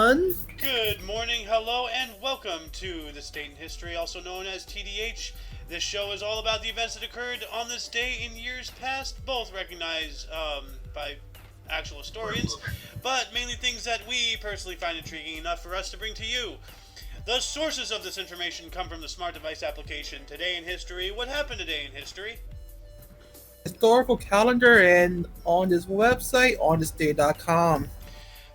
everyone. Good morning, hello, and welcome to This Date in History, also known as TDH. This show is all about the events that occurred on this day in years past, both recognized by actual historians, but mainly things that we personally find intriguing enough for us to bring to you. The sources of this information come from the smart device application Today in History. What happened today in history? Historical calendar and on this website, onthisday.com.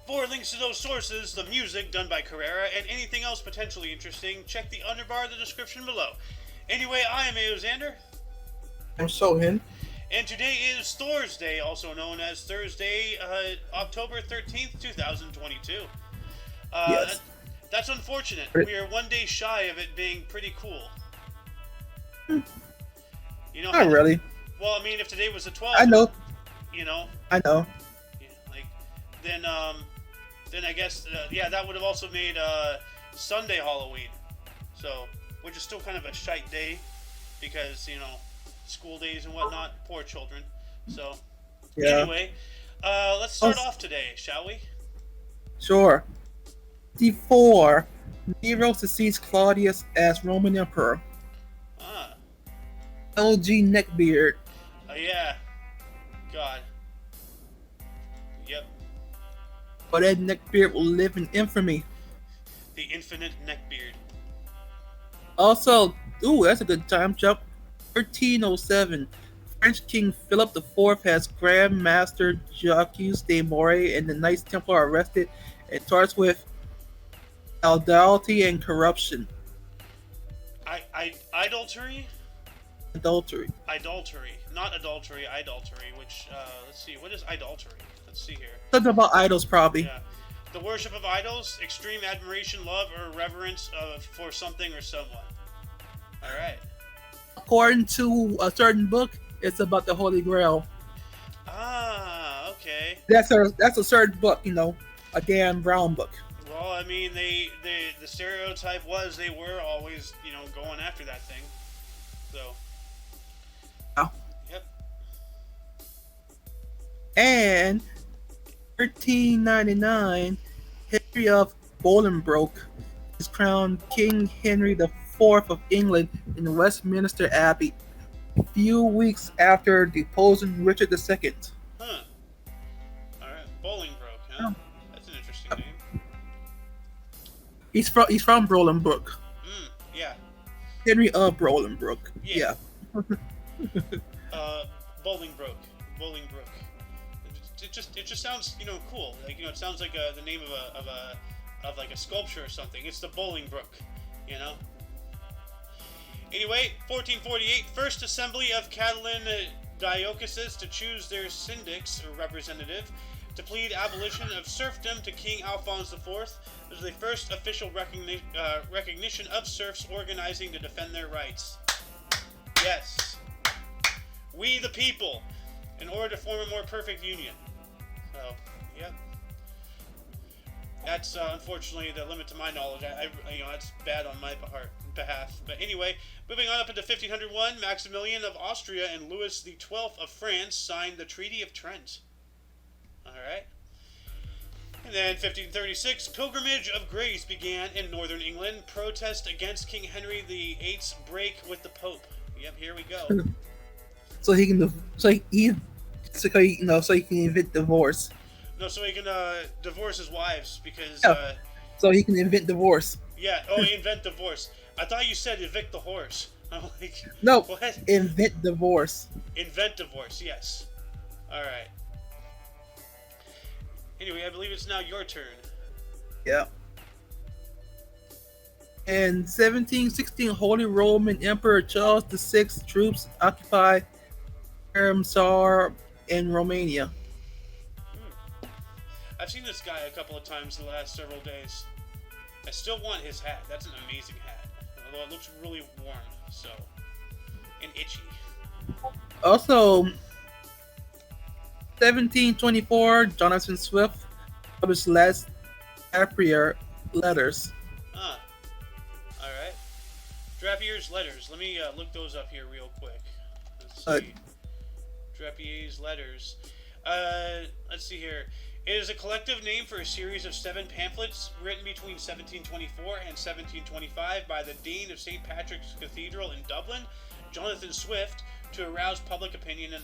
For links to those sources, the music done by Carrera, and anything else potentially interesting, check the underbar of the description below. Anyway, I am Xander, I'm Cohen. and today is Thor's Day, also known as Thursday, October 13th, 2022. Yes. That's unfortunate. We are one day shy of it being pretty cool. You know, Not really. well, I mean, if today was the 12th, I know. you know, I know. yeah, like, then I guess, yeah, that would have also made Sunday Halloween. So, which is still kind of a shite day because, you know, school days and whatnot, poor children. So, Yeah. anyway, let's start off today, shall we? Sure. D4. Nero succeeds Claudius as Roman Emperor. Ah, LG Neckbeard. yeah. God. Yep. But that Neckbeard will live in infamy. The infinite neckbeard. Also, that's a good time jump. 1307. French King Philip IV has Grand Master Jacques de Moray and the Knights Templar arrested and charged with adultery and corruption. Idolatry? Adultery. Not adultery, idolatry, which, let's see, what is idolatry? Let's see here. Something about idols, probably. Yeah. The worship of idols, extreme admiration, love, or reverence for something or someone. Alright. According to a certain book, it's about the Holy Grail. Ah, okay. That's a certain book, a Dan Brown book. Well, I mean, the stereotype was they were always, going after that thing. So. Oh. Yep. And 1399, Henry of Bolingbroke is crowned King Henry IV of England in Westminster Abbey, a few weeks after deposing Richard II. Huh. Alright, Bolingbroke, huh? Oh. That's an interesting name. He's from Bolingbroke. Yeah. Henry of Bolingbroke. Yeah. Bolingbroke. It just sounds, cool. Like, it sounds like the name of like a sculpture or something. It's the Bolingbroke, Anyway, 1448, First Assembly of Catalan Dioceses to choose their syndics or representative to plead abolition of serfdom to King Alphonse IV. This was the first official recognition of serfs organizing to defend their rights. Yes. We the people, in order to form a more perfect union. So, yep. That's unfortunately the limit to my knowledge. That's bad on my behalf. But anyway, moving on up into 1501, Maximilian of Austria and Louis XII of France signed the Treaty of Trent. Alright. And then 1536, Pilgrimage of Grace began in northern England. Protest against King Henry VIII's break with the Pope. Yep, here we go. So he can invent divorce. No, so he can divorce his wives because. Yeah. So he can invent divorce. Yeah. Oh, invent divorce. I thought you said evict the horse. I'm like. No. What? Invent divorce. Invent divorce. Yes. All right. Anyway, I believe it's now your turn. Yeah. In 1716, Holy Roman Emperor Charles VI troops occupy Karamsar in Romania. I've seen this guy a couple of times in the last several days. I still want his hat. That's an amazing hat. Although it looks really warm, so. And itchy. Also, 1724, Jonathan Swift published last Drapier letters. Ah. Alright. Drapier's letters. Let me look those up here real quick. Let's see. Drapier's letters. Let's see here. It is a collective name for a series of 7 pamphlets written between 1724 and 1725 by the Dean of St. Patrick's Cathedral in Dublin, Jonathan Swift, to arouse public opinion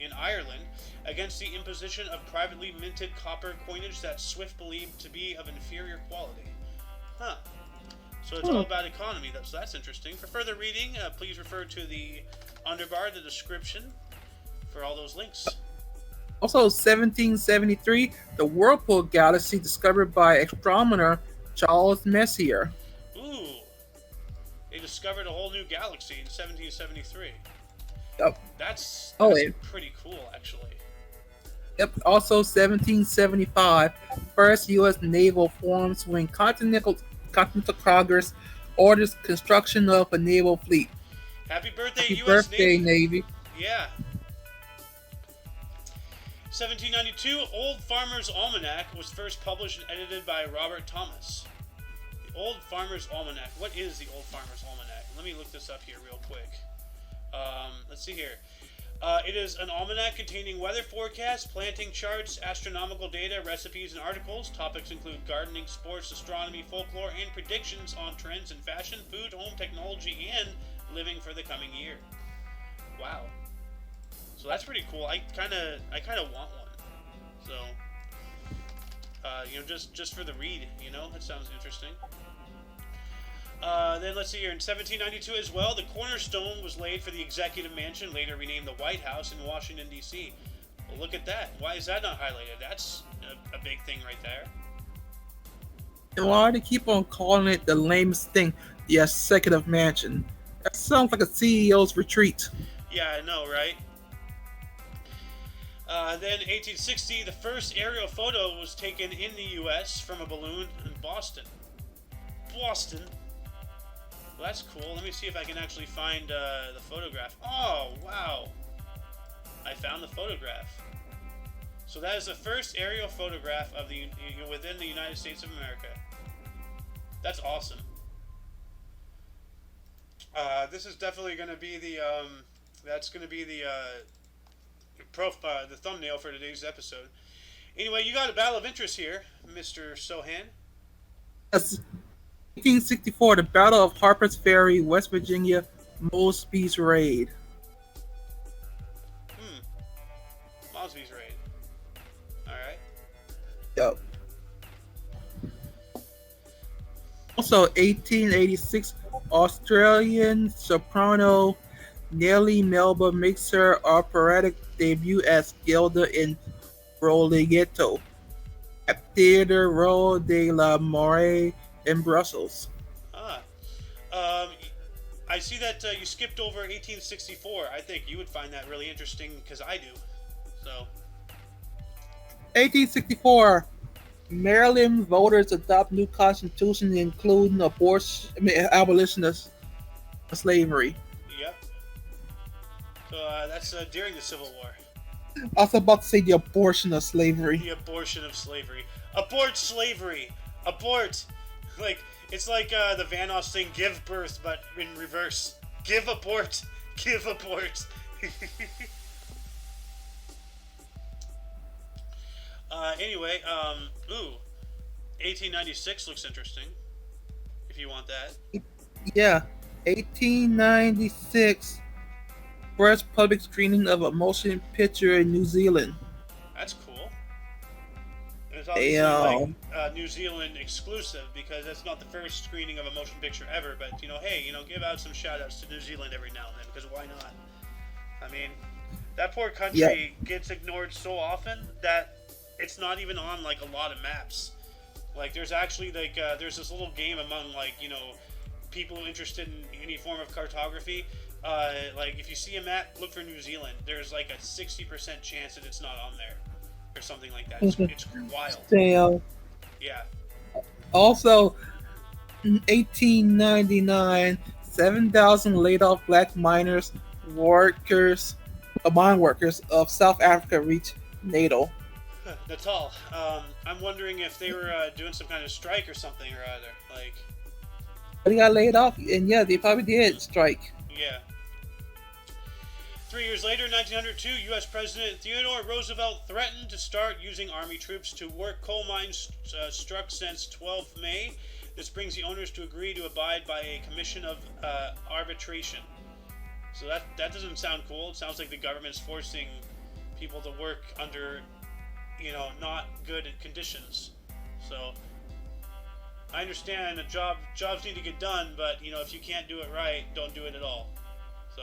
in Ireland against the imposition of privately minted copper coinage that Swift believed to be of inferior quality. Huh. So it's all about economy. So that's interesting. For further reading, please refer to the underbar, the description, for all those links. Also, 1773, the Whirlpool Galaxy discovered by astronomer Charles Messier. Ooh, they discovered a whole new galaxy in 1773. Yep. That's yeah. pretty cool, actually. Yep. Also, 1775, first U.S. naval forms when Continental Congress orders construction of a naval fleet. Happy birthday, Happy U.S. birthday, Navy. Yeah. 1792, Old Farmer's Almanac was first published and edited by Robert Thomas. The Old Farmer's Almanac. What is the Old Farmer's Almanac? Let me look this up here real quick. Let's see here. It is an almanac containing weather forecasts, planting charts, astronomical data, recipes, and articles. Topics include gardening, sports, astronomy, folklore, and predictions on trends in fashion, food, home technology, and living for the coming year. Wow. So that's pretty cool. I kind of want one. So, just for the read, that sounds interesting. Then let's see here. In 1792 as well, the cornerstone was laid for the Executive Mansion, later renamed the White House in Washington, D.C. Well, look at that. Why is that not highlighted? That's a big thing right there. And why do they keep on calling it the lamest thing, the Executive Mansion? That sounds like a CEO's retreat. Yeah, I know, right? Then 1860, the first aerial photo was taken in the U.S. from a balloon in Boston. Boston? Well, that's cool. Let me see if I can actually find the photograph. Oh, wow. I found the photograph. So that is the first aerial photograph of within the United States of America. That's awesome. This is definitely going to be the the thumbnail for today's episode. Anyway, you got a battle of interest here, Mr. Sohan. Yes. 1864, the Battle of Harper's Ferry, West Virginia, Mosby's Raid. Mosby's Raid. Alright. Yep. Also, 1886, Australian soprano Nellie Melba makes her operatic debut as Gilda in Rigoletto at Theatre Royal de la Morée in Brussels. I see that you skipped over 1864. I think you would find that really interesting because I do. So, 1864, Maryland voters adopt new constitution including abolition of slavery. Yep. So that's during the Civil War. I was about to say the abortion of slavery. The abortion of slavery. Abort slavery. Abort. It's like the Van Oss thing, give birth, but in reverse. Give abort. Give abort. Anyway, 1896 looks interesting. If you want that. Yeah, 1896. First public screening of a motion picture in New Zealand. That's cool. And it's obviously New Zealand exclusive because that's not the first screening of a motion picture ever. But hey, give out some shout outs to New Zealand every now and then because why not? I mean, that poor country gets ignored so often that it's not even on a lot of maps. There's actually there's this little game among people interested in any form of cartography. If you see a map, look for New Zealand. There's a 60% chance that it's not on there, or something like that. It's wild. Damn. Yeah. Also, in 1899, 7,000 laid off black mine workers of South Africa reached Natal. Natal. I'm wondering if they were doing some kind of strike or something or other. They got laid off, and yeah, they probably did strike. Yeah. 3 years later, 1902, U.S. President Theodore Roosevelt threatened to start using Army troops to work coal mines struck since 12 May. This brings the owners to agree to abide by a commission of arbitration. So that doesn't sound cool. It sounds like the government's forcing people to work under, not good conditions. So I understand that jobs need to get done, but if you can't do it right, don't do it at all. So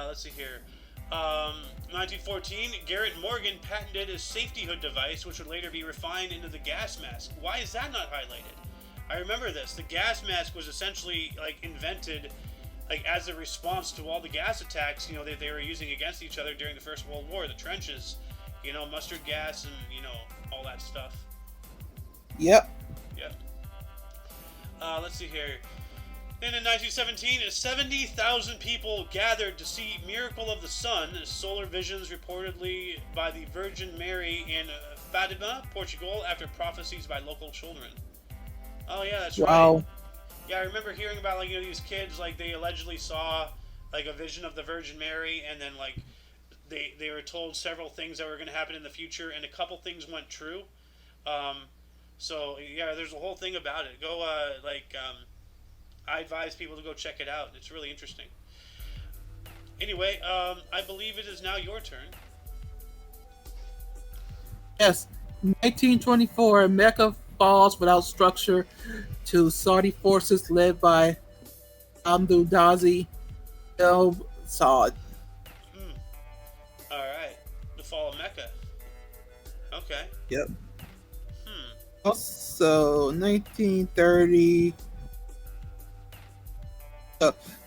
let's see here. 1914, Garrett Morgan patented a safety hood device, which would later be refined into the gas mask. Why is that not highlighted? I remember this. The gas mask was essentially invented as a response to all the gas attacks that they were using against each other during the First World War. The trenches, mustard gas and all that stuff. Yep. Yep. Let's see here. Then in 1917, 70,000 people gathered to see Miracle of the Sun, solar visions reportedly by the Virgin Mary in Fatima, Portugal, after prophecies by local children. Oh yeah, that's Wow. right. Yeah, I remember hearing about these kids they allegedly saw a vision of the Virgin Mary, and then they were told several things that were going to happen in the future, and a couple things went true. So yeah, there's a whole thing about it. Go I advise people to go check it out. It's really interesting. Anyway, I believe it is now your turn. Yes. 1924, Mecca falls without structure to Saudi forces led by Abdulaziz El Saud. All right, the fall of Mecca. Okay. Yep. Also, 1930.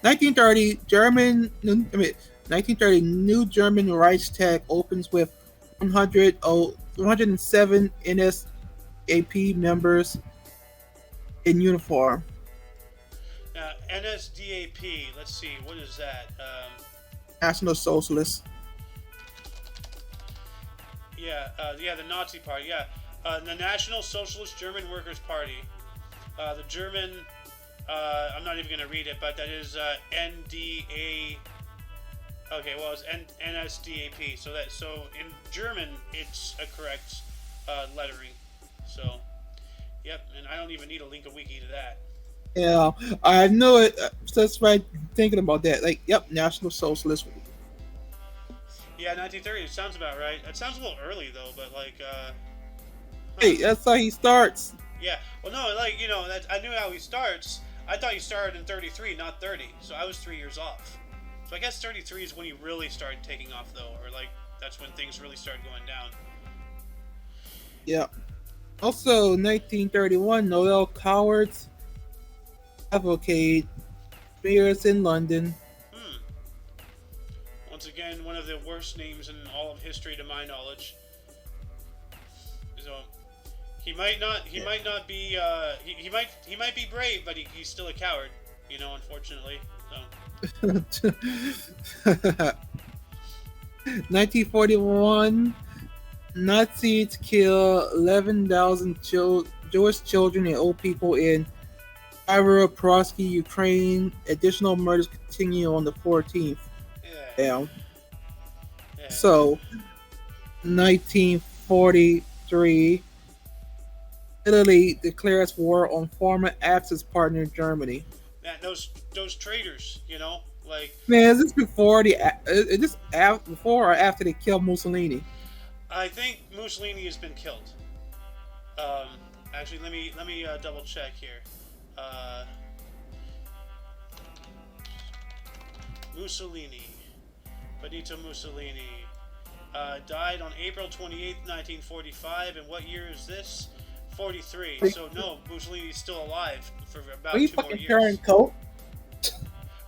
1930, New German Reichstag opens with 107 NSDAP members in uniform. Now, NSDAP, let's see, what is that? National Socialists. The Nazi Party, yeah. The National Socialist German Workers' Party. The German, I'm not even going to read it, but that is NDA. Okay, well, it's NSDAP. So in German, it's a correct lettering. So, yep, and I don't even need a link a wiki to that. Yeah, I know it. That's right. Thinking about that, yep, National Socialist. Yeah, 1930. It sounds about right. It sounds a little early though, but Hey, that's how he starts. Yeah. Well, no, I knew how he starts. I thought he started in 33, not 30. So I was 3 years off. So I guess 33 is when he really started taking off, though, or that's when things really started going down. Yeah. Also, 1931, Noel Coward's advocate appears in London. Once again, one of the worst names in all of history, to my knowledge. So he might not be. He might be brave, but he's still a coward. Unfortunately. So. 1941, Nazis kill 11,000 Jewish children and old people in Ivaro-Prosky, Ukraine. Additional murders continue on the 14th. Yeah. So, 1943, Italy declares war on former Axis partner Germany. Man, those traitors, Man, is this before before or after they killed Mussolini? I think Mussolini has been killed. Actually, let me double check here. Mussolini, Benito Mussolini, died on April 28th, 1945. And what year is this? 43. So no, Mussolini's still alive for about 2 more years. Coat?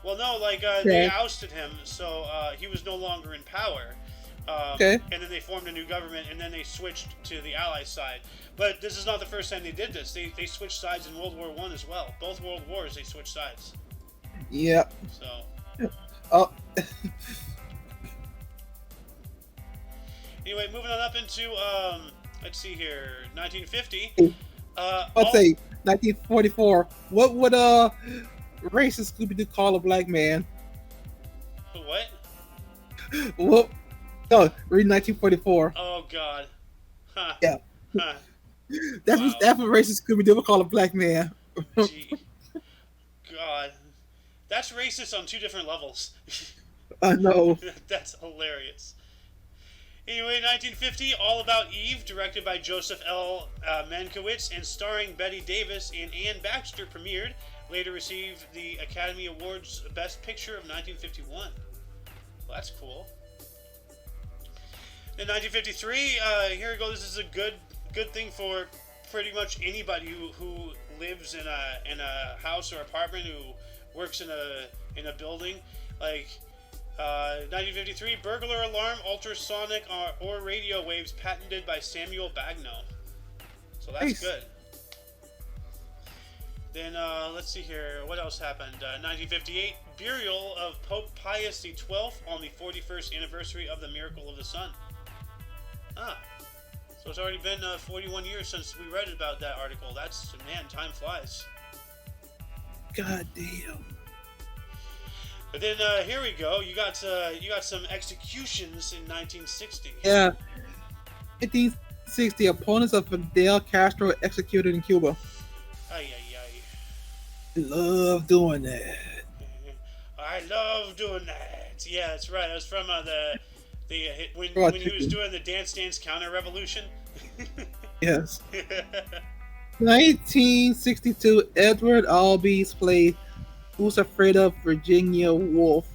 Well, no, they ousted him, so he was no longer in power. Okay. And then they formed a new government, and then they switched to the Allies side. But this is not the first time they did this. They switched sides in World War I as well. Both World Wars, they switched sides. Yep. So. Oh. Anyway, moving on up into let's see here, 1950. Let's say 1944. What would racist Scooby-Doo call a black man? What? Whoop. No, read 1944. Oh God. Huh. Yeah. Huh. That's Wow. what racist Scooby Doo would call a black man. Gee. God. That's racist on two different levels. I know. That's hilarious. Anyway, 1950, All About Eve, directed by Joseph L. Mankiewicz and starring Betty Davis and Ann Baxter, premiered. Later received the Academy Awards Best Picture of 1951. Well, that's cool. In 1953, here we go. This is a good thing for pretty much anybody who lives in a house or apartment, who works in a building. Like 1953, burglar alarm, ultrasonic or radio waves patented by Samuel Bagno. So that's Nice. good. Then let's see here. What else happened? 1958, burial of Pope Pius XII on the 41st anniversary of the Miracle of the Sun. Ah, so it's already been 41 years since we read about that article. That's, man, time flies. God damn. But then here we go. You got some executions in 1960. Yeah. 1960, opponents of Fidel Castro executed in Cuba. Ay ay ay. I love doing that. I love doing that. Yeah, that's right. That was from the when he was doing the Dance Dance Counter Revolution. Yes. 1962, Edward Albee's play Who's Afraid of Virginia Woolf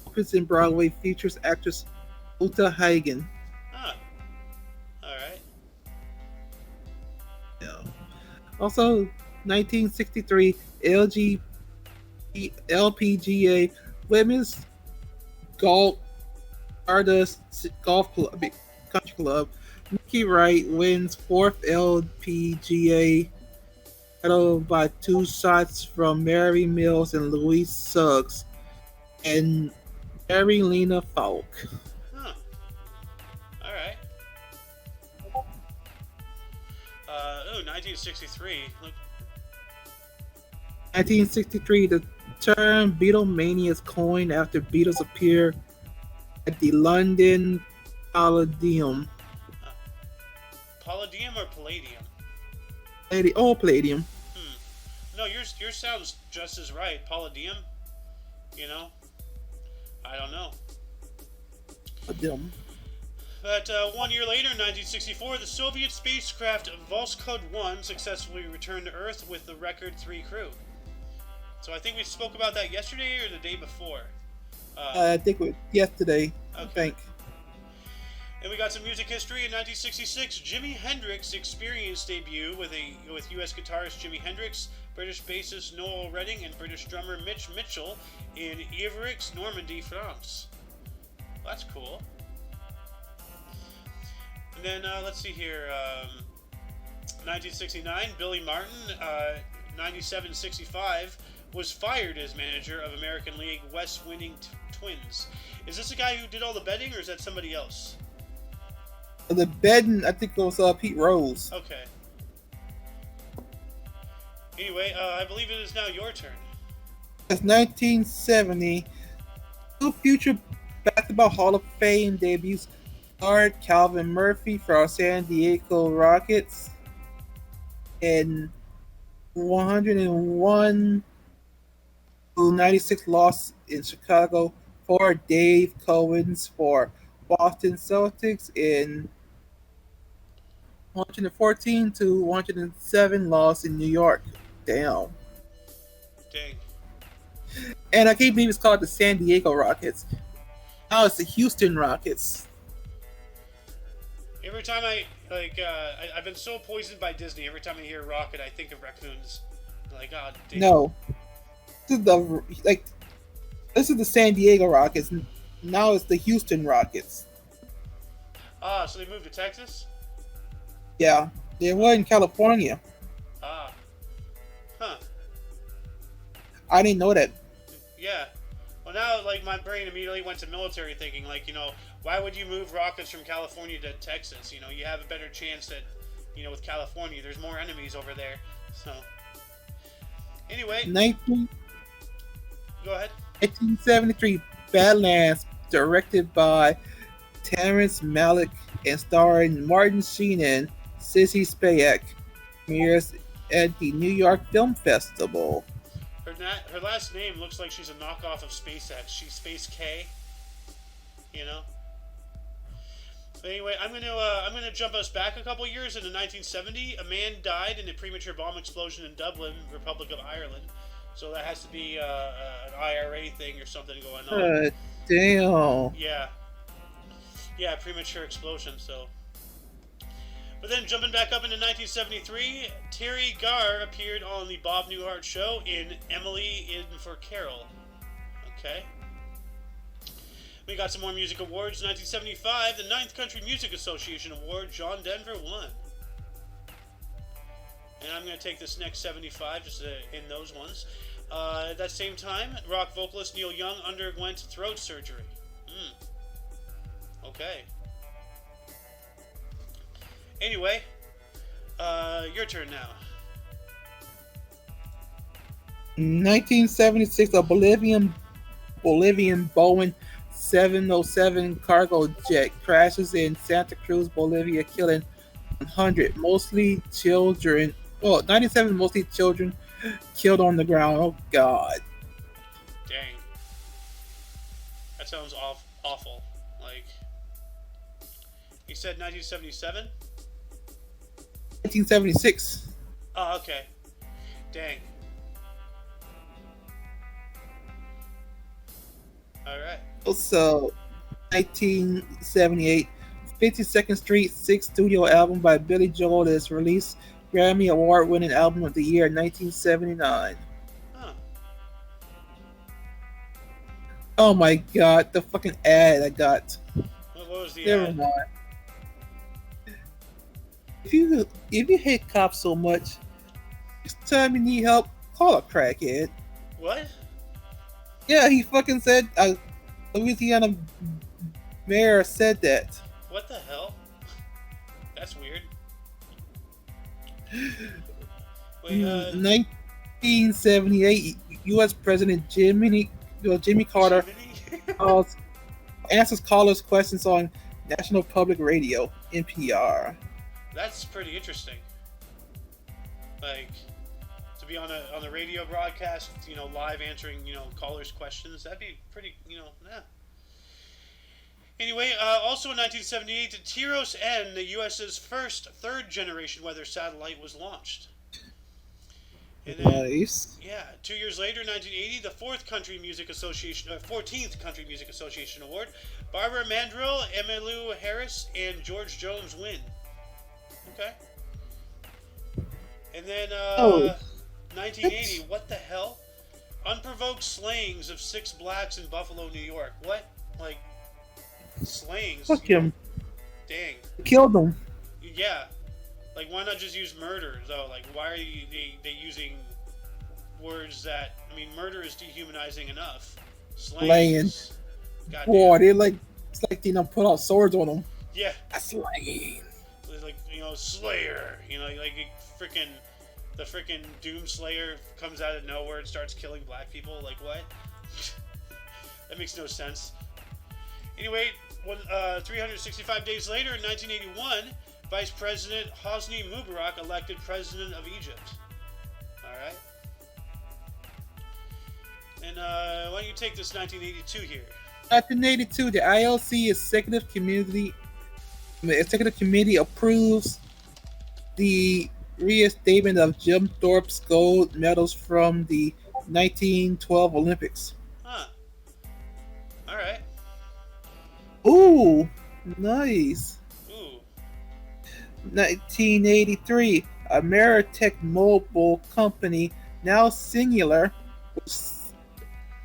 opens in Broadway, features actress Uta Hagen. Ah, all right. Yeah. Also, 1963, LPGA Women's Golf Stardust Golf Club, Country Club. Mickey Wright wins fourth LPGA title by 2 shots from Mary Mills and Louise Suggs and Mary Lena Falk. Huh. All right. 1963. Look. 1963, the term Beatlemania is coined after Beatles appear at the London Palladium. Palladium or Palladium? Palladium. No, yours sounds just as right. Palladium. You know. I don't know. Palladium. But 1 year later, in 1964, the Soviet spacecraft Voskhod 1 successfully returned to Earth with the record 3 crew. So I think we spoke about that yesterday or the day before. I think it was yesterday. Okay. I think. And we got some music history. In 1966, Jimi Hendrix Experience debut with U.S. guitarist Jimi Hendrix, British bassist Noel Redding, and British drummer Mitch Mitchell in Ivrix, Normandy, France. Well, that's cool. And then let's see here. 1969, Billy Martin, 97-65, was fired as manager of American League West winning Twins. Is this a guy who did all the betting, or is that somebody else? The betting, I think it was Pete Rose. Okay. Anyway, I believe it is now your turn. It's 1970. 2 future Basketball Hall of Fame debuts starred Calvin Murphy for our San Diego Rockets and 101 to 96 loss in Chicago for Dave Cohen's for Boston Celtics in 114 to 107 loss in New York. Damn. Dang. And I can't believe it's called the San Diego Rockets. Now it's the Houston Rockets. Every time I've been so poisoned by Disney. Every time I hear Rocket, I think of raccoons. I'm like, God, damn. No, this is the San Diego Rockets. Now it's the Houston Rockets. Ah, so they moved to Texas? Yeah, they were in California. Ah. Huh. I didn't know that. Yeah. Well, now, my brain immediately went to military thinking, why would you move rockets from California to Texas? You have a better chance that, with California, there's more enemies over there. So, anyway. 19, Go ahead. 1973, Badlands, directed by Terrence Malick and starring Martin Sheen and Sissy Spacek, premieres at the New York Film Festival. Her last name looks like she's a knockoff of SpaceX. She's Space K, you know. But anyway, I'm gonna jump us back a couple years into 1970. A man died in a premature bomb explosion in Dublin, Republic of Ireland. So that has to be an IRA thing or something going on. Damn. Yeah, yeah, premature explosion. So, but then jumping back up into 1973, Terry Garr appeared on the Bob Newhart Show in Emily in for Carol. Okay. We got some more music awards. 1975, the 9th Country Music Association Award, John Denver won. And I'm going to take this next 75 just in those ones. At that same time, rock vocalist Neil Young underwent throat surgery. Okay. Anyway, your turn now. 1976, a Bolivian Boeing 707 cargo jet crashes in Santa Cruz, Bolivia, killing 100, mostly children. Well, 97, mostly children killed on the ground. Oh, God. Dang. That sounds awful. Like, you said 1977? 1976. Oh, okay. Dang. Alright. Also, 1978, 52nd Street 6 studio album by Billy Joel is released. Grammy Award winning album of the year 1979. Huh. Oh my God, the fucking ad I got. What was the Never ad? mind. If you hate cops so much, next time you need help, call a crackhead. What? Yeah, he fucking said. Louisiana mayor said that. What the hell? That's weird. Wait, 1978, U.S. President Jimmy Carter Jiminy? answers callers' questions on National Public Radio (NPR). That's pretty interesting. Like, to be on the radio broadcast, live answering, callers' questions. That'd be pretty, yeah. Anyway, also in 1978, the Tiros N, the U.S.'s first third-generation weather satellite, was launched. And then, Nice. yeah, 2 years later, 1980, the 14th Country Music Association Award, Barbara Mandrell, Emmylou Harris, and George Jones win. Okay. And then, 1980, what the hell? Unprovoked slayings of 6 blacks in Buffalo, New York. What? Like, slayings? Fuck him. Dang. Killed them. Yeah. Like, why not just use murder, though? Like, why are they using words that... I mean, murder is dehumanizing enough. Slayings. Boy, they like... It's like they put out swords on them. Yeah. Slaying. Like, Slayer. Like, the freaking Doom Slayer comes out of nowhere and starts killing black people. Like, what? That makes no sense. Anyway, 365 days later, in 1981, Vice President Hosni Mubarak elected President of Egypt. Alright. And why don't you take this 1982 here? 1982, the ILC Executive Committee approves the reinstatement of Jim Thorpe's gold medals from the 1912 Olympics. Huh. Alright. Ooh, nice. Ooh. 1983, Ameritech Mobile Company, now singular, which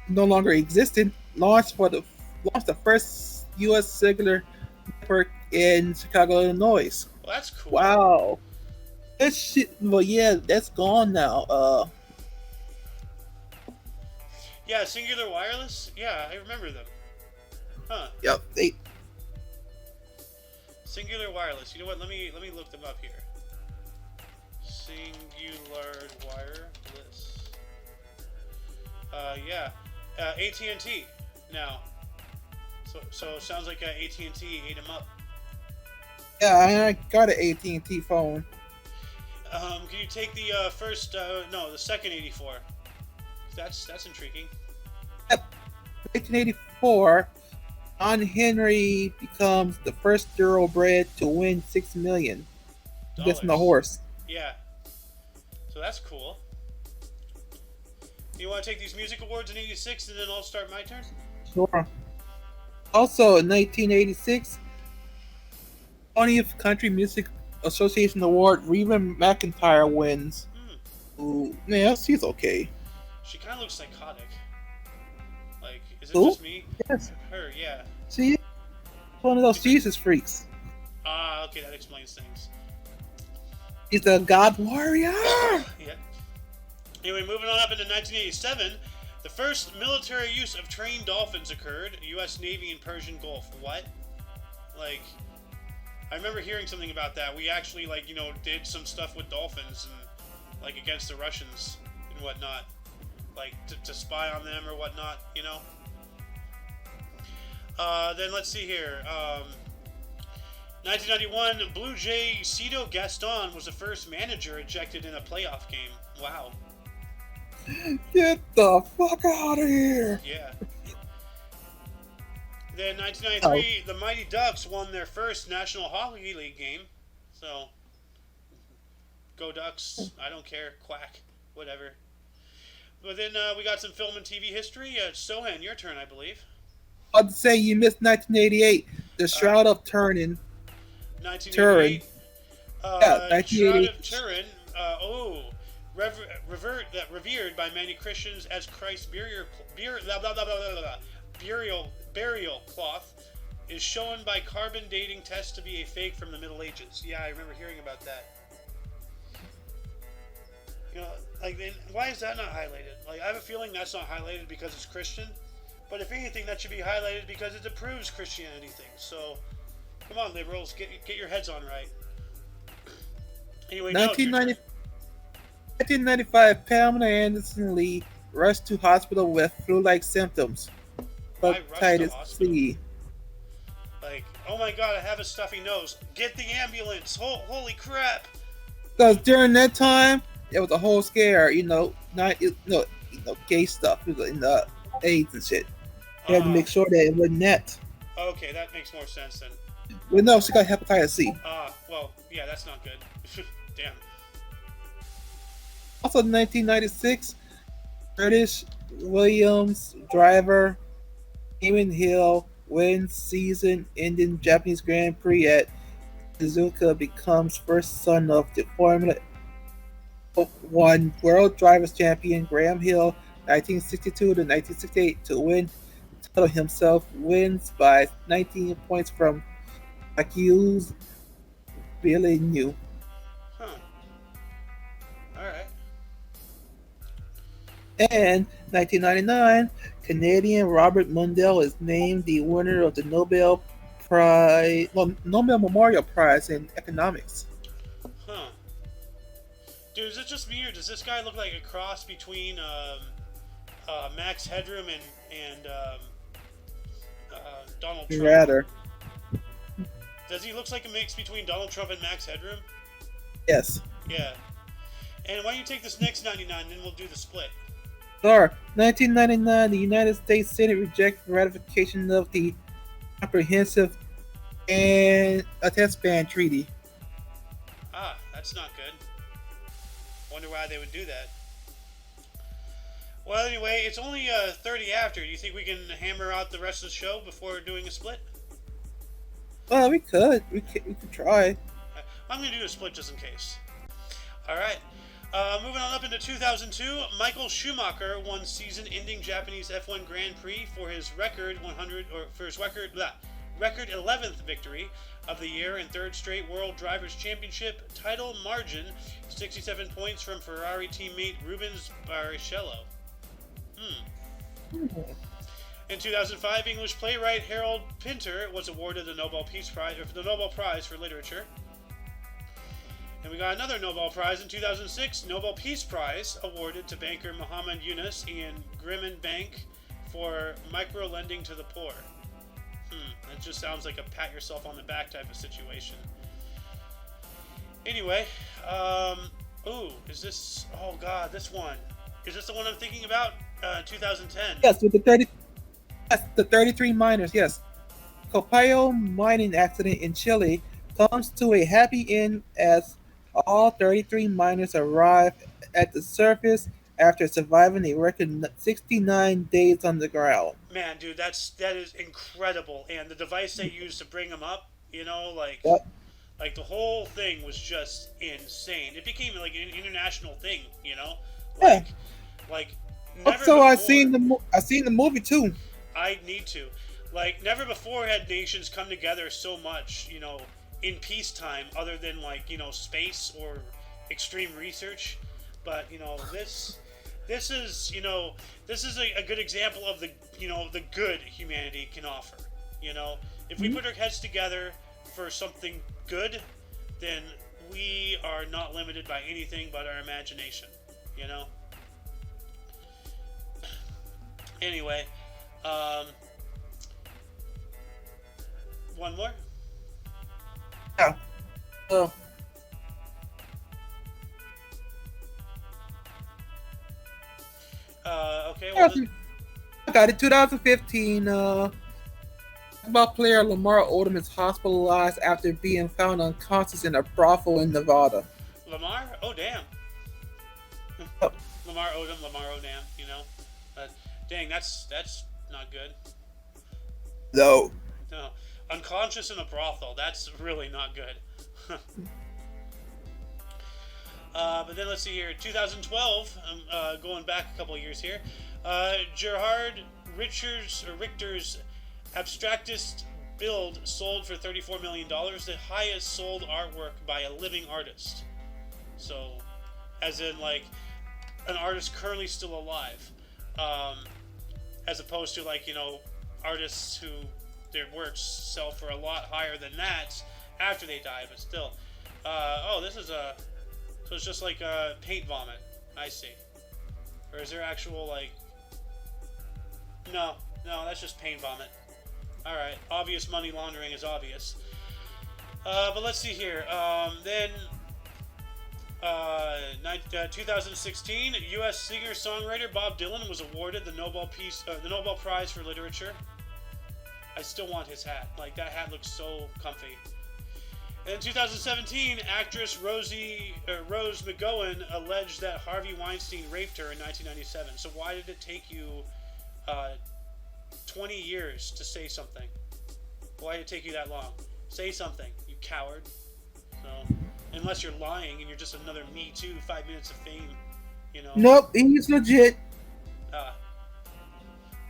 no longer existed, launched the first U.S. cellular network in Chicago, Illinois. Well, that's cool. Wow. That shit. Well, yeah, that's gone now. Yeah, Singular Wireless. Yeah, I remember them. Huh. Yep. Singular Wireless. You know what? Let me look them up here. Singular Wireless. Yeah. AT&T now. So it sounds like AT&T ate him up. Yeah, I got an AT&T phone. Can you take the first? No, the second 84. That's intriguing. Yep, 1884, John Henry becomes the first thoroughbred to win 6 million. I'm guessing the Dollars. horse. Yeah. So that's cool. You want to take these music awards in '86, and then I'll start my turn. Sure. Also, in 1986, 20th Country Music Association Award, Reba McEntire wins. Hmm. Ooh, yeah, she's okay. She kind of looks psychotic. Like, is it Who? just me? Yes, Her, yeah. she is one of those Jesus freaks. Ah, okay, that explains things. She's a god warrior. Yeah. Anyway, moving on up into 1987, the first military use of trained dolphins occurred. U.S. Navy in Persian Gulf. What? Like, I remember hearing something about that. We actually, like, did some stuff with dolphins and, like, against the Russians and whatnot. Like, to spy on them or whatnot, Then let's see here. 1991, Blue Jay Cito Gaston was the first manager ejected in a playoff game. Wow. Get the fuck out of here. Yeah. Then 1993, the Mighty Ducks won their first National Hockey League game. So, go Ducks. I don't care. Quack. Whatever. But then we got some film and TV history. Sohan, your turn, I believe. I'd say you missed 1988, the Shroud of Turin. 1988. Yeah, Shroud 1988. of Turin. Revered by many Christians as Christ's burial cloth, is shown by carbon dating tests to be a fake from the Middle Ages. Yeah, I remember hearing about that. Then why is that not highlighted? Like, I have a feeling that's not highlighted because it's Christian, but if anything, that should be highlighted because it approves Christianity things. So, come on, liberals, get your heads on right. Anyway, 1995, Pamela Anderson Lee rushed to hospital with flu-like symptoms. Hepatitis C. Like, oh my god, I have a stuffy nose. Get the ambulance! Holy crap! Because during that time, it was a whole scare. Gay stuff in the AIDS and shit. You had to make sure that it wasn't that. Okay, that makes more sense then. Well, no, she got hepatitis C. Well, yeah, that's not good. Damn. Also, 1996, British Williams driver Eamon Hill wins season-ending Japanese Grand Prix at Suzuka, becomes first son of the Formula One World Drivers Champion Graham Hill, 1962 to 1968, to win the title himself. Wins by 19 points from Akiyu's Villeneuve. Huh. Alright. And 1999, Canadian Robert Mundell is named the winner of the Nobel Memorial Prize in Economics. Huh. Dude, is it just me, or does this guy look like a cross between Max Headroom and Donald Trump? Rather. Does he look like a mix between Donald Trump and Max Headroom? Yes. Yeah. And why don't you take this next 99, and then we'll do the split. Sure. 1999, the United States Senate rejected ratification of the Comprehensive and Test Ban Treaty. Ah, that's not good. Wonder why they would do that. Well, anyway, it's only 30 after. Do you think we can hammer out the rest of the show before doing a split? Well, we could. We could try. I'm going to do a split just in case. Alright. Moving on up into 2002, Michael Schumacher won season-ending Japanese F1 Grand Prix for his record 11th victory of the year and third straight World Drivers' Championship title margin, 67 points from Ferrari teammate Rubens Barrichello. In 2005, English playwright Harold Pinter was awarded the Nobel Prize for Literature. And we got another Nobel Prize in 2006, Nobel Peace Prize, awarded to banker Muhammad Yunus and Grameen Bank for micro-lending to the poor. It just sounds like a pat yourself on the back type of situation. Anyway, ooh, is this? Oh God, this one. Is this the one I'm thinking about? 2010. Yes, with the 30, yes, the 33 miners. Yes, Copayo mining accident in Chile comes to a happy end as all 33 miners arrive at the surface after surviving a record 69 days underground. Man, dude, that is incredible. And the device they used to bring them up, Yep. like the whole thing was just insane. It became like an international thing, Yeah. like like never Also, before. I seen the movie too. I need to. Like, never before had nations come together so much, in peacetime, other than, like, space or extreme research. But, this is, this is a good example of the good humanity can offer. If we Mhm. put our heads together for something good, then we are not limited by anything but our imagination, you know? Anyway, um, one more. Yeah. Uh, Okay, well, I got it. 2015. Basketball player Lamar Odom is hospitalized after being found unconscious in a brothel in Nevada. Lamar? Oh, damn. Oh, Lamar Odom, But, dang, that's not good. no. No. Unconscious in a brothel, that's really not good. But then let's see here. 2012, going back a couple of years here. Gerhard Richter's Abstractist build sold for $34 million, the highest sold artwork by a living artist. So, as in, like, an artist currently still alive. Um, as opposed to, like, artists who their works sell for a lot higher than that after they die, but still. This is a. So it's just like paint vomit. I see. Or is there actual, like. No, that's just paint vomit. Alright, obvious money laundering is obvious. But let's see here. Then 2016, U.S. singer-songwriter Bob Dylan was awarded the Nobel Prize for Literature. I still want his hat. Like, that hat looks so comfy. And in 2017, actress Rose McGowan alleged that Harvey Weinstein raped her in 1997. So why did it take you 20 years to say something? Why did it take you that long? Say something, you coward. So, unless you're lying and you're just another Me Too, 5 minutes of fame. Nope, he's legit. Uh,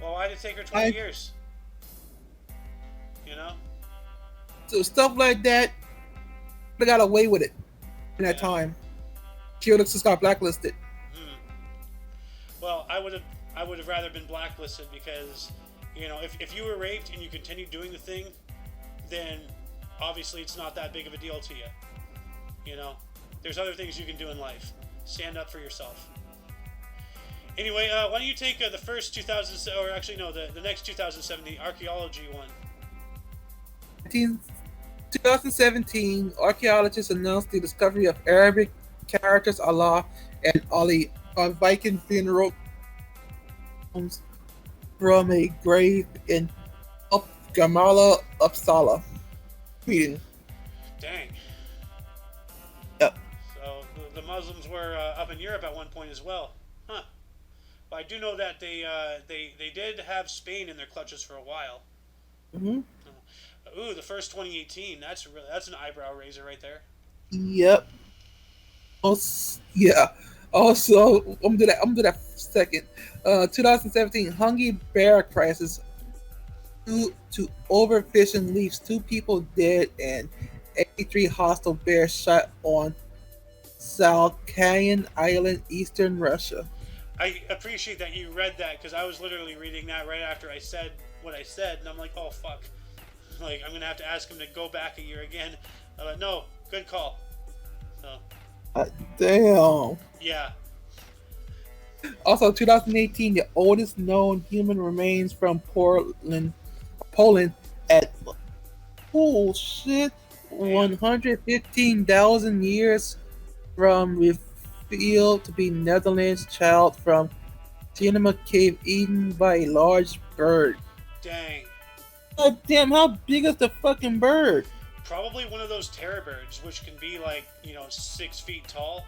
well, why did it take her 20 I years? So stuff like that, they got away with it in that Yeah. time. She would have just got blacklisted. Hmm. Well, I would have rather been blacklisted because, if you were raped and you continued doing the thing, then obviously it's not that big of a deal to you. There's other things you can do in life. Stand up for yourself. Anyway, why don't you take the first 2000, or actually no, the next 2070 archaeology one. 2017, archaeologists announced the discovery of Arabic characters Allah and Ali on Viking funeral stones from a grave in Gamala, Uppsala, Sweden. Dang. Yep. So the Muslims were up in Europe at one point as well, huh? But I do know that they did have Spain in their clutches for a while. Hmm. Ooh, the first 2018. That's an eyebrow raiser right there. Yep. Also, yeah. Also, I'm gonna do that second. 2017, Hungry bear crisis due to overfishing leaves 2 people dead and 83 hostile bears shot on Salkayan Island, eastern Russia. I appreciate that you read that because I was literally reading that right after I said what I said, and I'm like, oh fuck, like I'm gonna have to ask him to go back a year again. No, good call. So Damn. yeah, Also, 2018, the oldest known human remains from Poland at oh shit, Damn. 115,000 years from revealed to be Netherlands child from Cinema Cave eaten by a large bird. Dang. God damn, how big is the fucking bird? Probably one of those terror birds, which can be like, 6 feet tall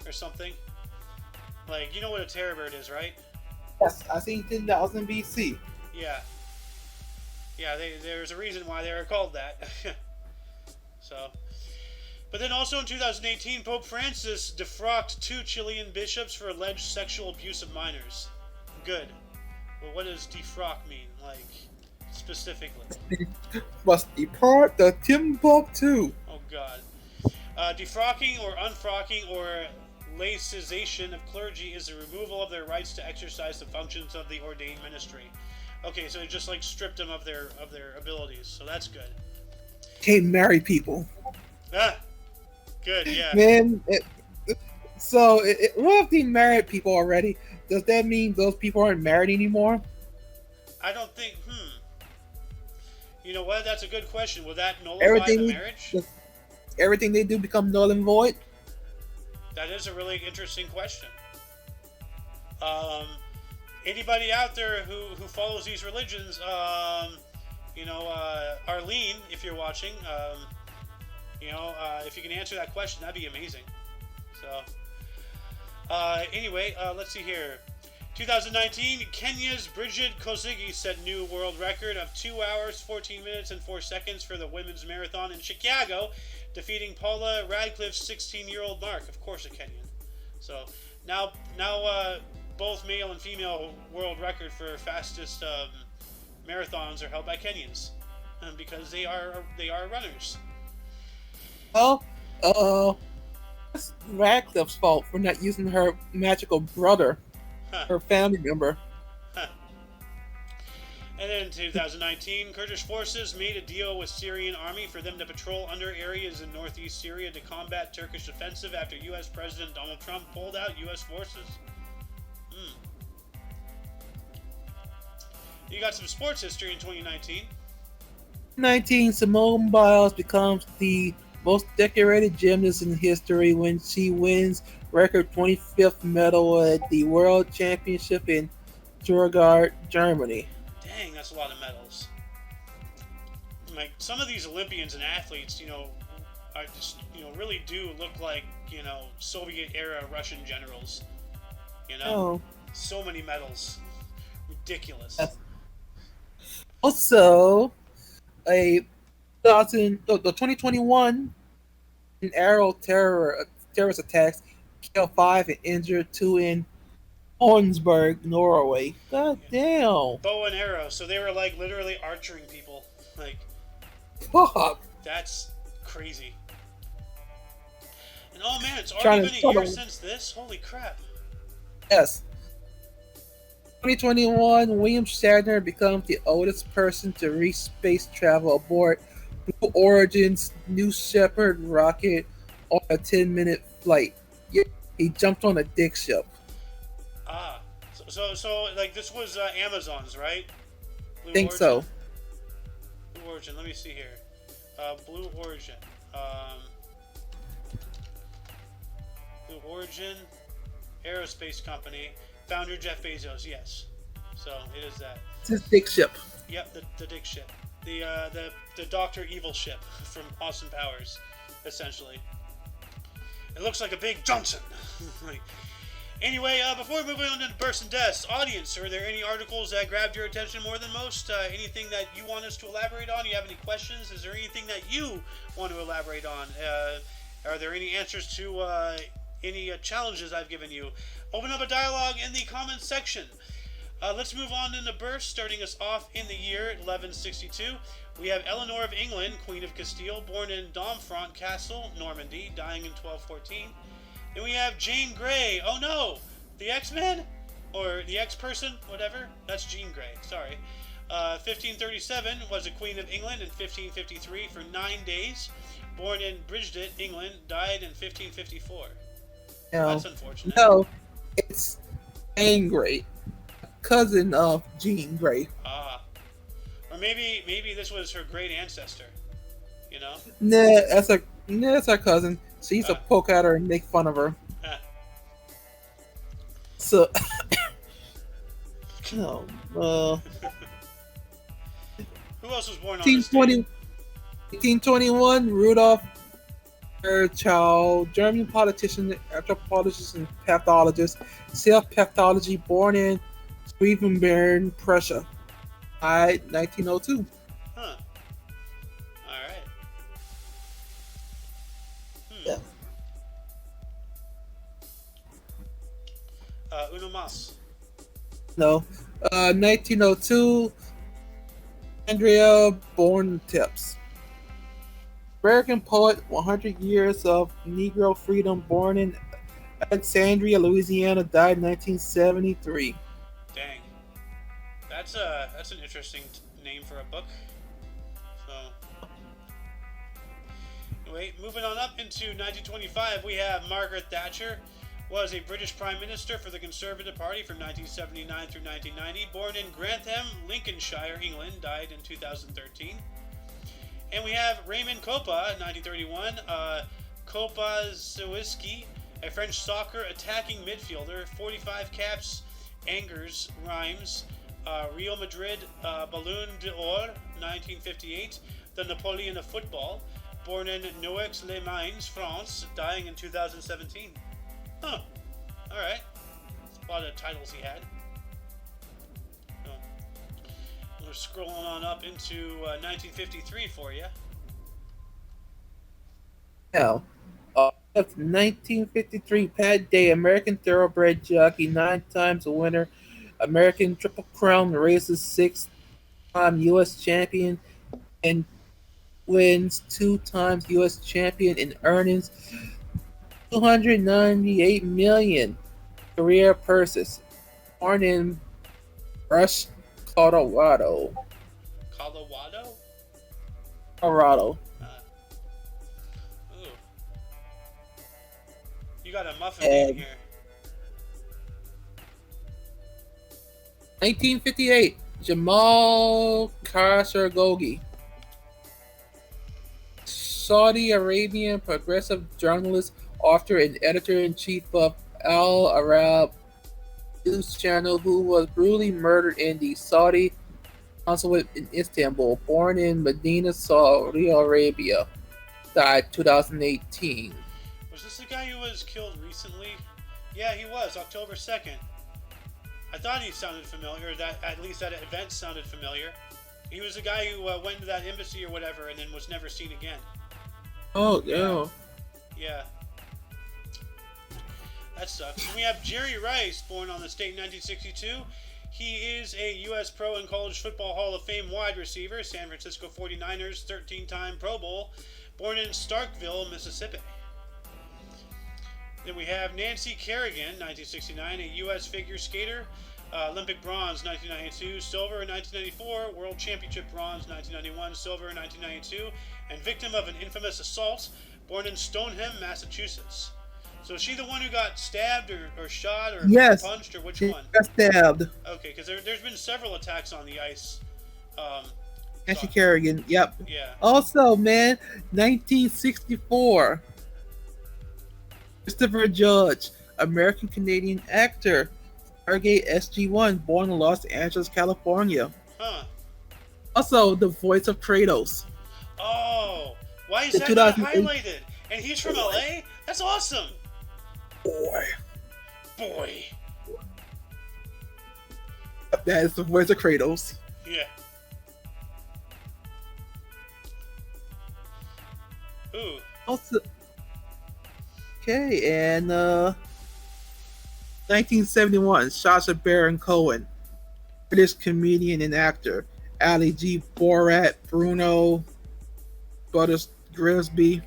or something. Like, you know what a terror bird is, right? Yes, I seen 10,000 BC. Yeah. Yeah, there's a reason why they were called that. So. But then also in 2018, Pope Francis defrocked 2 Chilean bishops for alleged sexual abuse of minors. Good. Well, what does defrock mean? Like, specifically? Must depart the Timbuktu. Oh, God. Defrocking or unfrocking or laicization of clergy is the removal of their rights to exercise the functions of the ordained ministry. Okay, so they just like stripped them of their abilities, so that's good. Can't marry people. Ah, good, yeah. Man, what if they married people already? Does that mean those people aren't married anymore? I don't think. You know what? That's a good question. Will that nullify Everything the we, marriage? everything they do become null and void? That is a really interesting question. Um, Anybody out there who follows these religions, Arlene, if you're watching, if you can answer that question, that'd be amazing. So, anyway, let's see here. 2019, Kenya's Bridget Kosgei set new world record of 2 hours, 14 minutes, and 4 seconds for the women's marathon in Chicago, defeating Paula Radcliffe's 16-year-old mark. Of course, a Kenyan. So now, both male and female world record for fastest marathons are held by Kenyans, because they are runners. Well, it's Radcliffe's fault for not using her magical brother, Huh. her family member. Huh. And then in 2019, Kurdish forces made a deal with Syrian army for them to patrol under areas in northeast Syria to combat Turkish offensive after U.S. President Donald Trump pulled out U.S. forces. You got some sports history in 2019. 19, Simone Biles becomes the most decorated gymnast in history when she wins record 25th medal at the World Championship in Stuttgart, Germany. Dang, that's a lot of medals. Like, some of these Olympians and athletes, are just, really do look like, Soviet era Russian generals. Oh. So many medals. Ridiculous. Also, the 2021 Arrow terrorist attacks killed 5 and injured 2 in Hornsberg, Norway. God damn. Bow and arrow. So they were like literally archering people. Like, Fuck. that's crazy. And oh man, it's already been a year since this? Holy crap. Yes. 2021, William Shatner becomes the oldest person to reach space travel aboard Blue Origin's New Shepard rocket on a 10-minute flight. Yeah, he jumped on a dick ship. Ah. So like, this was Amazon's, right? Blue Think Origin? So. Blue Origin, let me see here. Blue Origin. Blue Origin Aerospace Company. Founder Jeff Bezos, yes. So it is that. It's his dick ship. Yep, the dick ship. The Dr. Evil ship from Austin Powers, essentially. It looks like a big Johnson. Anyway, before we move on to births and deaths, audience, are there any articles that grabbed your attention more than most? Anything that you want us to elaborate on? You have any questions? Is there anything that you want to elaborate on? Are there any answers to any challenges I've given you? Open up a dialogue in the comments section. Let's move on into births, starting us off in the year 1162. We have Eleanor of England, Queen of Castile, born in Domfront Castle, Normandy, dying in 1214. Then we have Jane Grey. Oh no! The X-Men? Or the X-Person? Whatever. That's Jean Grey. Sorry. 1537 was a Queen of England in 1553 for 9 days. Born in Bridgend, England, died in 1554. No. That's unfortunate. No, it's Jane Grey, cousin of Jean Grey. Ah. Or maybe this was her great ancestor. You know. That's her cousin. She used to Uh, poke at her and make fun of her. uh, So, no, uh, who else was born on this date? 1820, 1821, Rudolf Virchow, German politician, anthropologist, and pathologist, self-pathology, born in Schwiebenbern, Prussia. Died 1902. Huh. All right. Hmm. Yeah. Uno mas. No. 1902, Andrea born Tips. American poet, 100 years of Negro freedom, born in Alexandria, Louisiana, died 1973. Dang. That's an interesting name for a book. So, anyway, moving on up into 1925, we have Margaret Thatcher. Was a British Prime Minister for the Conservative Party from 1979 through 1990. Born in Grantham, Lincolnshire, England, died in 2013. And we have Raymond Kopa, 1931. Kopa Zawiski, a French soccer attacking midfielder, 45 caps, Angers, Rhymes, Real Madrid, Ballon d'Or, 1958. The Napoleon of football, born in Noailles-les-Mines, France, dying in 2017. Huh. Alright. That's a lot of titles he had. Oh. We're scrolling on up into 1953 for you. Now, that's 1953, Pat Day, American thoroughbred jockey, 9 times winner, American Triple Crown races, 6-time U.S. champion, and wins 2 times U.S. champion in earnings, 298 million career purses. Born in Brush, Colorado. Colorado? Colorado. Ooh. You got a muffin And in here. 1958, Jamal Khashoggi, Saudi Arabian progressive journalist, author, and editor-in-chief of Al Arab news channel, who was brutally murdered in the Saudi consulate in Istanbul. Born in Medina, Saudi Arabia, died 2018. Was this the guy who was killed recently? Yeah, he was, October 2nd. I thought he sounded familiar, that at least that event sounded familiar. He was the guy who went to that embassy or whatever and then was never seen again. Oh, yeah. Yeah. That sucks. And we have Jerry Rice, born on this date in 1962. He is a U.S. Pro and College Football Hall of Fame wide receiver, San Francisco 49ers, 13-time Pro Bowl, born in Starkville, Mississippi. Then we have Nancy Kerrigan, 1969, a U.S. figure skater, Olympic bronze, 1992, silver in 1994, World Championship bronze, 1991, silver in 1992, and victim of an infamous assault, born in Stoneham, Massachusetts. So is she the one who got stabbed or shot or Yes, punched, or which she one? got stabbed. Okay, because there's been several attacks on the ice. Nancy So, Kerrigan, yep. yeah. Also, man, 1964, Christopher Judge, American Canadian actor, Stargate SG-1, born in Los Angeles, California. Huh. Also, the voice of Kratos. Oh, why is The that not 2008 highlighted? And he's from LA? That's awesome. Boy. Boy. That is the voice of Kratos. Yeah. Ooh. Also, okay, and 1971, Sacha Baron Cohen, British comedian and actor, Ali G. Borat, Bruno Butters Grimsby,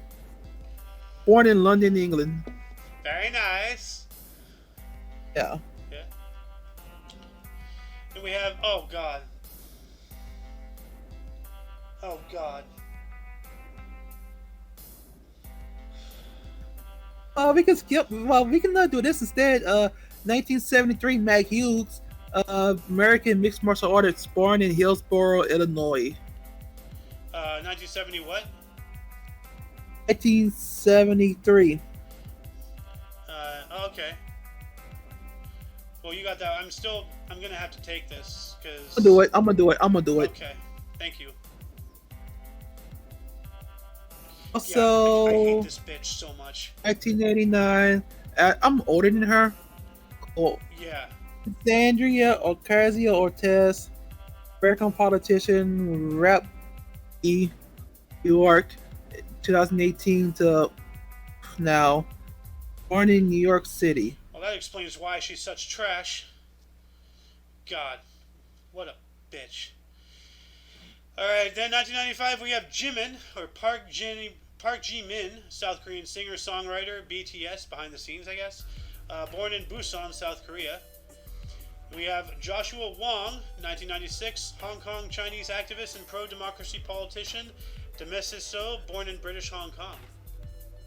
born in London, England. Very nice. Yeah. Yeah. And we have, oh god. Oh god. We can skip. Well, we can do this instead. 1973, Mac Hughes, American mixed martial artist born in Hillsboro, Illinois. 1970 what? 1973. Okay. Well, you got that. I'm gonna have to take this I'm gonna do because. it. I'm gonna do it. I'm gonna do it. Okay. Thank you. Yeah, I hate Also, this bitch so much. 1989. I'm older than her. Oh, Yeah. Sandria Ocasio-Cortez, American politician, rep New York, 2018 to now. Born in New York City. Well, that explains why she's such trash. God, what a bitch. All right, then 1995 we have Jimin or Park Ji Min, South Korean singer songwriter, BTS behind the scenes, I guess. Born in Busan, South Korea. We have Joshua Wong, 1996, Hong Kong Chinese activist and pro-democracy politician, Demesiso, born in British Hong Kong.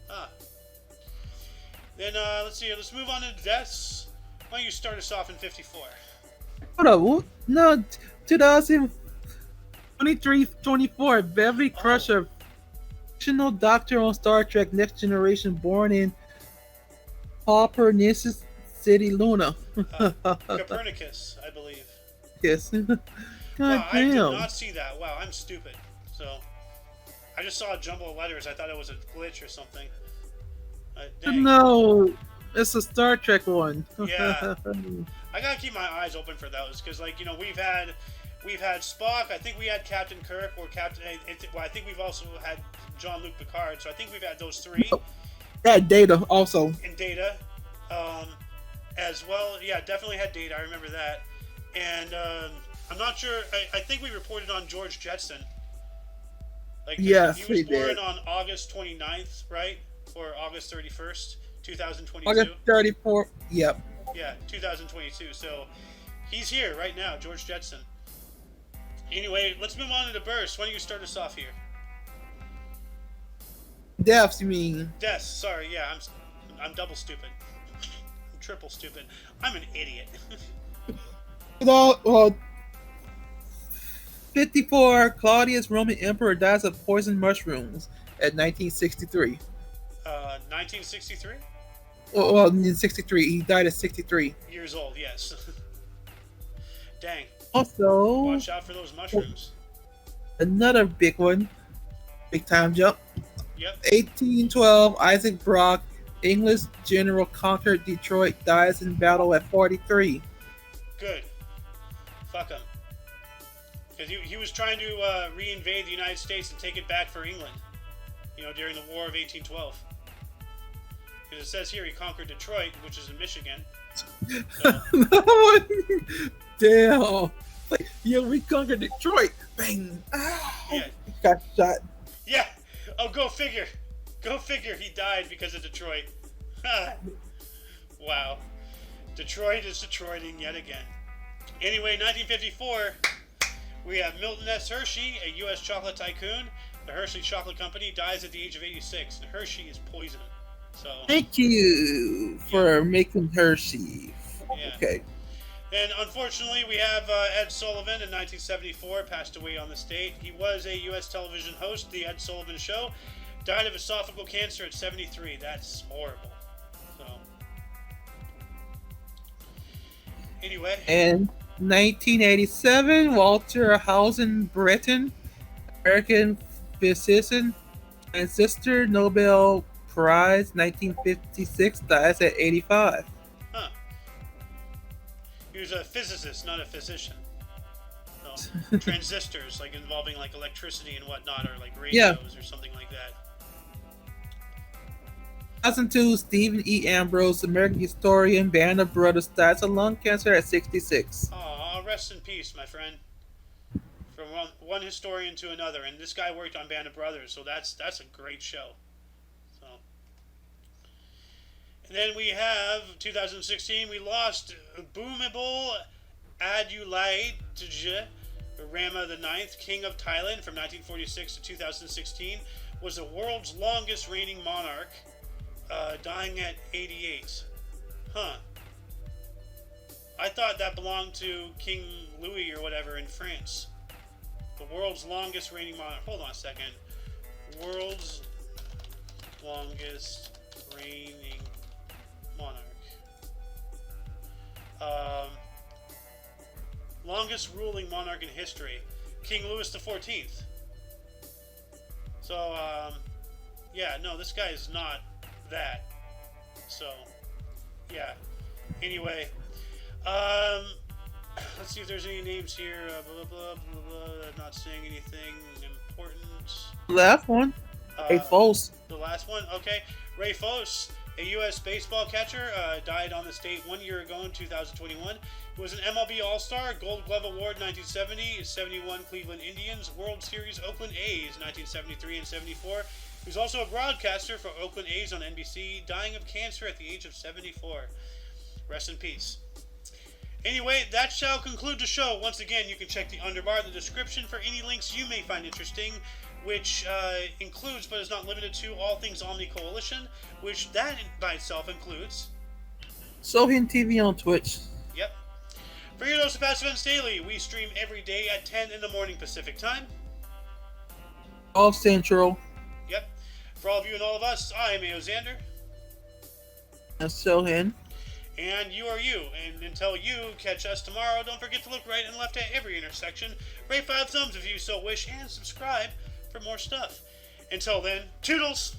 Ah. Then let's see. Let's move on to deaths. Why don't you start us off in 54? Hold up. No, 2023 24. Beverly Oh, Crusher, fictional doctor on Star Trek Next Generation, born in Paupernisis City, Luna. Copernicus, I believe. Yes. God Wow, I did damn. not see that. Wow, I'm stupid. So, I just saw a jumble of letters. I thought it was a glitch or something. Dang. No, it's a Star Trek one. Yeah. I gotta keep my eyes open for those because, like, we've had Spock. I think we had Captain Kirk or Captain. Well, I think we've also had Jean-Luc Picard. So I think we've had those three. That Data also. And Data, as well. Yeah, definitely had Data. I remember that. And I'm not sure. I think we reported on George Jetson. Like, Yes, he was we born did. on August 29th, right? Or August 31st, 2022. August 34. Yep. Yeah, 2022. So he's here right now, George Jetson. Anyway, let's move on to the burst. Why don't you start us off here? Deaths, you mean? Deaths. Sorry, yeah, I'm double stupid. I'm triple stupid. I'm an idiot. Well, 54. Claudius Roman Emperor dies of poisoned mushrooms at 1963. 1963? Well, in 63. He died at 63. Years old, yes. Dang. Also, Watch out for those mushrooms. another big one. Big time jump. Yep. 1812. Isaac Brock, English general, conquered Detroit, dies in battle at 43. Good. Fuck him. Because he was trying to reinvade the United States and take it back for England. You know, during the War of 1812. Because it says here he conquered Detroit, which is in Michigan. So, Damn. Like, yeah, we conquered Detroit. Bang. Ah, yeah. got shot. Yeah. Oh, go figure. Go figure. He died because of Detroit. Wow. Detroit is Detroiting yet again. Anyway, 1954, we have Milton S. Hershey, a U.S. chocolate tycoon. The Hershey Chocolate Company dies at the age of 86, and Hershey is poison. So, Thank you for making Hershey. yeah. Okay. And unfortunately, we have Ed Sullivan in 1974, passed away on the state. He was a U.S. television host, The Ed Sullivan Show. Died of esophageal cancer at 73. That's horrible. So, anyway. And 1987, Walter Hausen Breton, American physician, transistor Nobel Prize, 1956, dies at 85. Huh. He was a physicist, not a physician. So, transistors, like involving like electricity and whatnot, or like radios or something like that. 2002, Stephen E. Ambrose, American historian, Band of Brothers, dies of lung cancer at 66. Aw, rest in peace, my friend. From one historian to another, and this guy worked on Band of Brothers, so that's a great show. So, and then we have 2016. We lost Bhumibol Adulyadej Rama IX, King of Thailand, from 1946 to 2016. Was the world's longest reigning monarch. Dying at 88. Huh. I thought that belonged to King Louis or whatever in France. The world's longest reigning monarch. Hold on a second. World's longest reigning monarch. Longest ruling monarch in history. King Louis XIV. So, yeah, no, this guy is not that. So, yeah. Anyway, let's see if there's any names here. Blah, blah, blah, blah, blah. I'm not saying anything important. Last one. A false. The last one, okay. Ray Fosse, a U.S. baseball catcher, died on this date 1 year ago in 2021. He was an MLB All-Star, Gold Glove Award 1970, 71 Cleveland Indians, World Series Oakland A's 1973 and 74. He was also a broadcaster for Oakland A's on NBC, dying of cancer at the age of 74. Rest in peace. Anyway, that shall conclude the show. Once again, you can check the underbar in the description for any links you may find interesting, which includes, but is not limited to, all things Omni Coalition, which that by itself includes Sohin TV on Twitch. Yep. For your dose of Passive Events Daily, we stream every day at 10 in the morning Pacific Time. All Central. Yep. For all of you and all of us, I'm Aoxander. And Sohin. And you are you. And until you catch us tomorrow, don't forget to look right and left at every intersection, rate 5 thumbs if you so wish, and subscribe for more stuff. Until then, toodles!